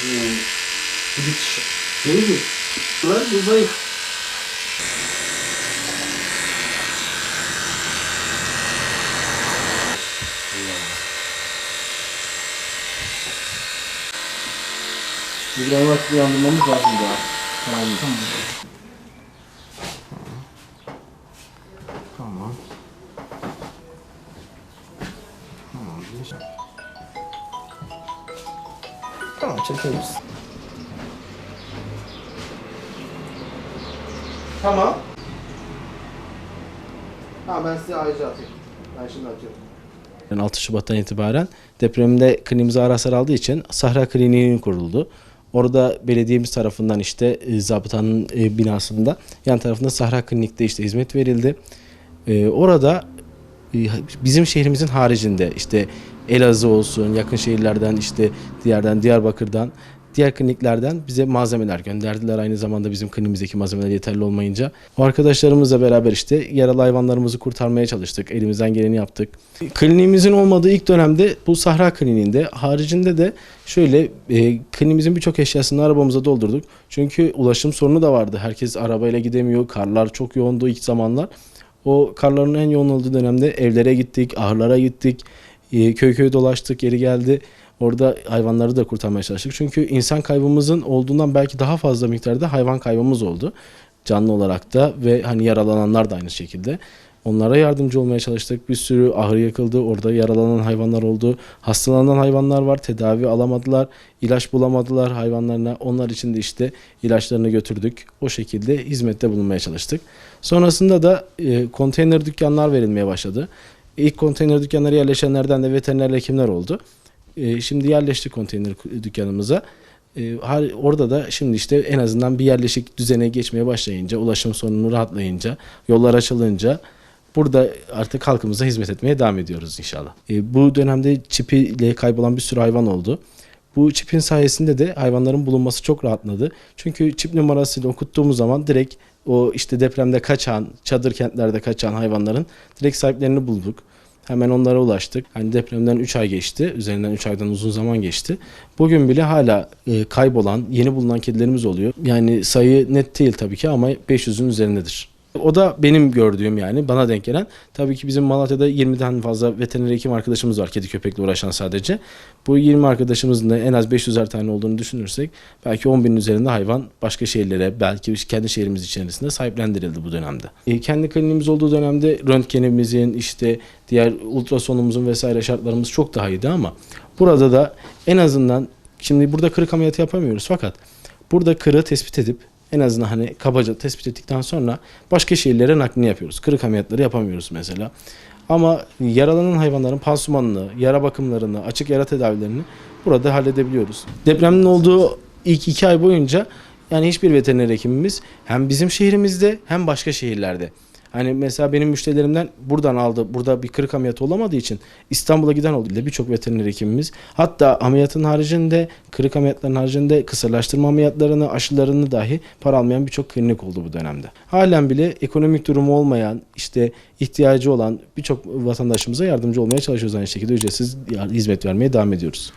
Gidiş. Neydi? Bunlar bu zayıf. Bir vakit uyandırmamız lazım daha. Tamam. Tamam. Tamam, çekebiliriz. Tamam. Tamam, ben size ayrıca atayım. Ben şimdi atıyorum. 6 Şubat'tan itibaren depremde kliniğimiz ağır hasar aldığı için Sahra Kliniği kuruldu. Orada belediyemiz tarafından işte zabıtanın binasında yan tarafında Sahra Klinik'te işte hizmet verildi. Orada bizim şehrimizin haricinde işte Elazığ olsun, yakın şehirlerden işte Diyarbakır'dan, diğer kliniklerden bize malzemeler gönderdiler. Aynı zamanda bizim kliniğimizdeki malzemeler yeterli olmayınca o arkadaşlarımızla beraber işte yaralı hayvanlarımızı kurtarmaya çalıştık. Elimizden geleni yaptık. Kliniğimizin olmadığı ilk dönemde bu Sahra Kliniğinde, haricinde de şöyle kliniğimizin birçok eşyasını arabamıza doldurduk. Çünkü ulaşım sorunu da vardı. Herkes arabayla gidemiyor. Karlar çok yoğundu ilk zamanlar. O karların en yoğun olduğu dönemde evlere gittik, ahırlara gittik, köy köy dolaştık, geri geldi. Orada hayvanları da kurtarmaya çalıştık. Çünkü insan kaybımızın olduğundan belki daha fazla miktarda hayvan kaybımız oldu. Canlı olarak da ve hani yaralananlar da aynı şekilde. Onlara yardımcı olmaya çalıştık. Bir sürü ahır yakıldı. Orada yaralanan hayvanlar oldu. Hastalanan hayvanlar var. Tedavi alamadılar. İlaç bulamadılar hayvanlarına. Onlar için de işte ilaçlarını götürdük. O şekilde hizmette bulunmaya çalıştık. Sonrasında da konteyner dükkanlar verilmeye başladı. İlk konteyner dükkanları yerleşenlerden de veteriner hekimler oldu. Şimdi yerleştik konteyner dükkanımıza. Orada da şimdi işte en azından bir yerleşik düzene geçmeye başlayınca, ulaşım sorunu rahatlayınca, yollar açılınca burada artık halkımıza hizmet etmeye devam ediyoruz inşallah. Bu dönemde çipiyle kaybolan bir sürü hayvan oldu. Bu çipin sayesinde de hayvanların bulunması çok rahatladı. Çünkü çip numarasıyla okuttuğumuz zaman direkt o işte depremde kaçan, çadır kentlerde kaçan hayvanların direkt sahiplerini bulduk. Hemen onlara ulaştık. Hani depremden 3 ay geçti. Üzerinden 3 aydan uzun zaman geçti. Bugün bile hala kaybolan, yeni bulunan kedilerimiz oluyor. Yani sayı net değil tabii ki ama 500'ün üzerindedir. O da benim gördüğüm, yani bana denk gelen. Tabii ki bizim Malatya'da 20'den fazla veteriner hekim arkadaşımız var kedi köpekle uğraşan sadece. Bu 20 arkadaşımızın da en az 500'er tane olduğunu düşünürsek belki 10.000'in üzerinde hayvan başka şehirlere, belki kendi şehrimiz içerisinde sahiplendirildi bu dönemde. Kendi kliniğimiz olduğu dönemde röntgenimizin, işte diğer ultrasonumuzun vesaire şartlarımız çok daha iyiydi ama burada da en azından şimdi burada kırık ameliyatı yapamıyoruz fakat burada kırığı tespit edip en azından hani kabaca tespit ettikten sonra başka şehirlere naklini yapıyoruz. Kırık ameliyatları yapamıyoruz mesela. Ama yaralanan hayvanların pansumanını, yara bakımlarını, açık yara tedavilerini burada halledebiliyoruz. Depremin olduğu ilk 2 ay boyunca yani hiçbir veteriner hekimimiz hem bizim şehrimizde hem başka şehirlerde. Hani mesela benim müşterilerimden buradan aldı, burada bir kırık ameliyatı olamadığı için İstanbul'a giden oldu. Birçok veteriner hekimimiz. Hatta ameliyatın haricinde, kırık ameliyatların haricinde kısırlaştırma ameliyatlarını, aşılarını dahi para almayan birçok klinik oldu bu dönemde. Halen bile ekonomik durumu olmayan, işte ihtiyacı olan birçok vatandaşımıza yardımcı olmaya çalışıyoruz, aynı şekilde ücretsiz hizmet vermeye devam ediyoruz.